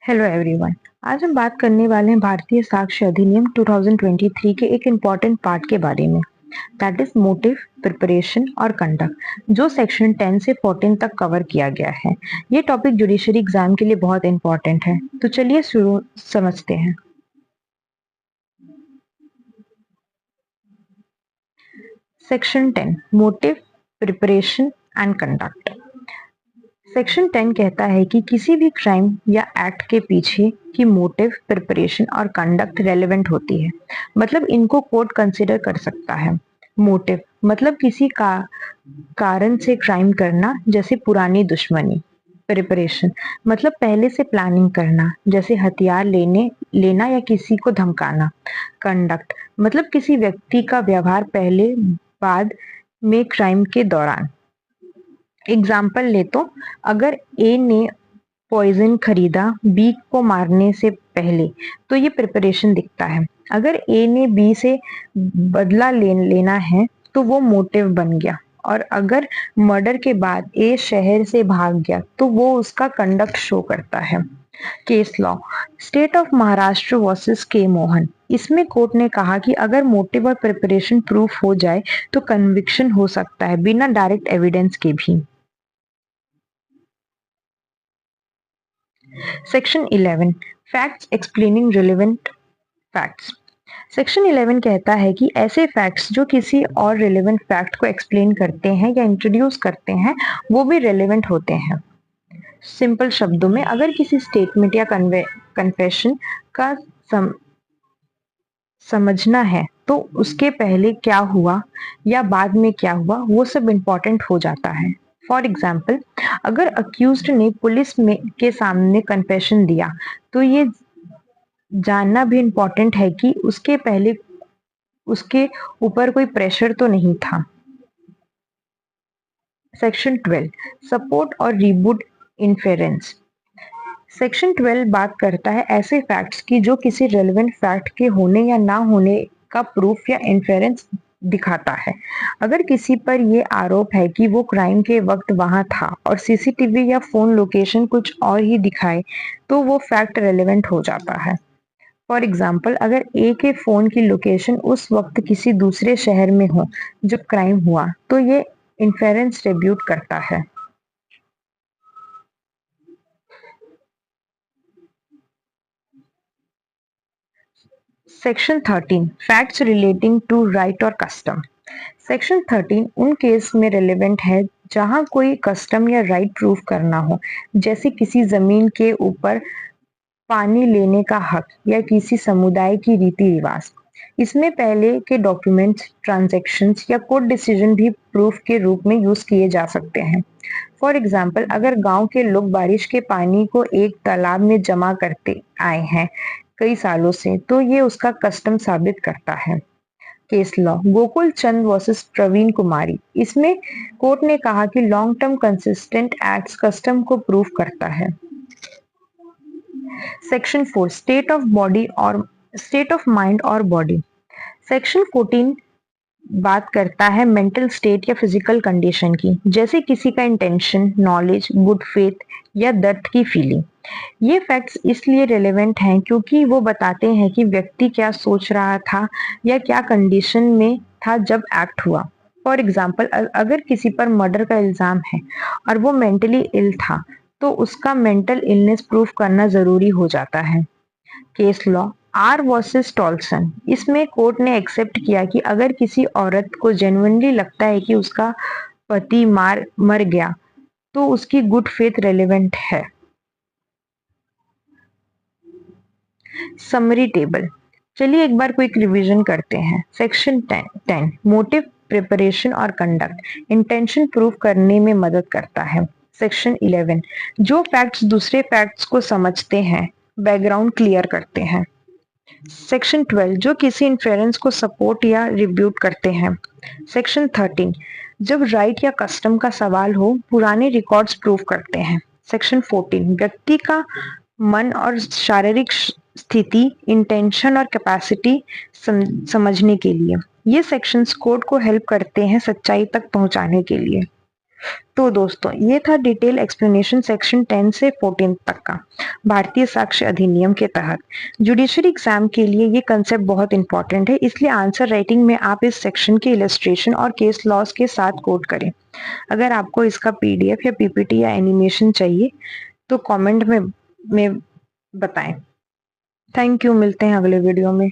Hello everyone. आज हम बात करने वाले हैं भारतीय साक्ष्य अधिनियम 2023 के एक इम्पॉर्टेंट पार्ट के बारे में, दैट इज मोटिव, प्रिपरेशन और कंडक्ट, जो सेक्शन 10 से 14 तक कवर किया गया है। ये टॉपिक जुडिशरी एग्जाम के लिए बहुत इंपॉर्टेंट है, तो चलिए शुरू समझते हैं। Section 10 motive, preparation and conduct. Section 10 कहता है कि किसी भी क्राइम या एक्ट के पीछे की मोटिव, प्रिपरेशन और कंडक्ट रेलेवेंट होती है। मतलब इनको कोर्ट कंसिडर कर सकता है। मोटिव मतलब किसी का कारण से क्राइम करना, जैसे पुरानी दुश्मनी। प्रिपरेशन मतलब पहले से प्लानिंग करना, जैसे हथियार लेना या किसी को धमकाना। कंडक्ट मतलब किसी व्यक्ति का व्यवहार पहले बाद में क्राइम के दौरान। एग्जाम्पल ले तो अगर ए ने पॉइजन खरीदा बी को मारने से पहले, तो ये प्रिपरेशन दिखता है। अगर ए ने बी से बदला लेना है तो वो मोटिव बन गया। और अगर मर्डर के बाद ए शहर से भाग गया तो वो उसका कंडक्ट शो करता है। Case law, state of Maharashtra versus के मोहन। इसमें कोर्ट ने कहा कि अगर मोटिव और प्रिपरेशन प्रूफ हो जाए तो कन्विक्शन हो सकता है बिना डायरेक्ट एविडेंस के भी। Section 11 facts explaining relevant facts. Section 11 कहता है कि ऐसे फैक्ट्स जो किसी और रिलेवेंट फैक्ट को एक्सप्लेन करते हैं या इंट्रोड्यूस करते हैं, वो भी रिलेवेंट होते हैं। सिंपल शब्दों में, अगर किसी स्टेटमेंट या कन्फेशन का समझना है तो उसके पहले क्या हुआ या बाद में क्या हुआ, वो सब इम्पोर्टेंट हो जाता है। फॉर एग्जाम्पल, अगर अक्यूज्ड ने पुलिस में के सामने कन्फेशन दिया तो ये जानना भी इम्पोर्टेंट है कि उसके पहले उसके ऊपर कोई प्रेशर तो नहीं था। सेक्शन 12 सपोर्ट और रिबूट इन्फेरेंस। सेक्शन 12 बात करता है ऐसे फैक्ट्स की जो किसी रेलेवेंट फैक्ट के होने या ना होने का प्रूफ या इन्फेरेंस दिखाता है। अगर किसी पर ये आरोप है कि वो क्राइम के वक्त वहां था और सीसीटीवी या फोन लोकेशन कुछ और ही दिखाए, तो वो फैक्ट रेलेवेंट हो जाता है। फॉर एग्जाम्पल, अगर ए के फोन की लोकेशन उस वक्त किसी दूसरे शहर में हो जब क्राइम हुआ, तो ये इन्फेरेंस रेब्यूट करता है। Section 13 facts relating to right और कस्टम। सेक्शन 13 उन केस में रेलेवेंट है जहां कोई कस्टम या राइट प्रूफ करना हो, जैसे किसी जमीन के ऊपर पानी लेने का हक या किसी समुदाय की रीति रिवाज। इसमें पहले के डॉक्यूमेंट्स, ट्रांजैक्शंस या कोर्ट डिसीजन भी प्रूफ के रूप में यूज किए जा सकते हैं। फॉर एग्जाम्पल, अगर गांव के लोग बारिश के पानी को एक तालाब में जमा करते आए हैं कई सालों से, तो ये उसका कस्टम साबित करता है। केस लॉ, गोकुल चंद वर्सेस प्रवीण कुमारी। इसमें कोर्ट ने कहा कि long term consistent acts custom को प्रूव करता है। सेक्शन 4 स्टेट ऑफ माइंड और बॉडी। सेक्शन 14 बात करता है मेंटल स्टेट या फिजिकल कंडीशन की, जैसे किसी का इंटेंशन, नॉलेज, गुड फेथ या दर्द की फीलिंग। ये फैक्ट्स इसलिए रिलेवेंट हैं क्योंकि वो बताते हैं कि व्यक्ति क्या सोच रहा था या क्या कंडीशन में था जब एक्ट हुआ। फॉर एग्जाम्पल, अगर किसी पर मर्डर का इल्जाम है और वो मेंटली इल था, तो उसका मेंटल इलनेस प्रूफ करना जरूरी हो जाता है। Case law, R versus Toulson. इसमें कोर्ट ने एक्सेप्ट किया कि अगर किसी औरत को जेन्युइनली लगता है कि उसका पति मर गया, तो उसकी गुड फेथ रेलेवेंट है। समरी टेबल, चलिए एक बार क्विक रिवीजन करते हैं। सेक्शन 10 मोटिव, प्रिपरेशन और कंडक्ट इंटेंशन प्रूव करने में मदद करता है। सेक्शन 11 जो फैक्ट्स दूसरे फैक्ट्स को समझते हैं, बैकग्राउंड क्लियर करते हैं। सेक्शन 12 जो किसी इन्फेरेंस को सपोर्ट या रिब्यूट करते हैं। सेक्शन 13 जब राइट या कस्टम का सवाल हो, पुराने रिकॉर्ड्स प्रूव करते हैं। सेक्शन 14 व्यक्ति का मन और शारीरिक स्थिति, इंटेंशन और कैपेसिटी समझने के लिए। ये सेक्शंस कोर्ट को हेल्प करते हैं सच्चाई तक पहुंचाने के लिए। तो दोस्तों ये था डिटेल एक्सप्लेनेशन सेक्शन 10 से 14 तक का भारतीय साक्ष्य अधिनियम के तहत। जुडिशरी एग्जाम के लिए ये कंसेप्ट बहुत इंपॉर्टेंट है, इसलिए आंसर राइटिंग में आप इस सेक्शन के इलस्ट्रेशन और केस लॉस के साथ कोड करें। अगर आपको इसका पीडीएफ या पीपीटी या एनिमेशन चाहिए तो कमेंट में बताएं। थैंक यू, मिलते हैं अगले वीडियो में।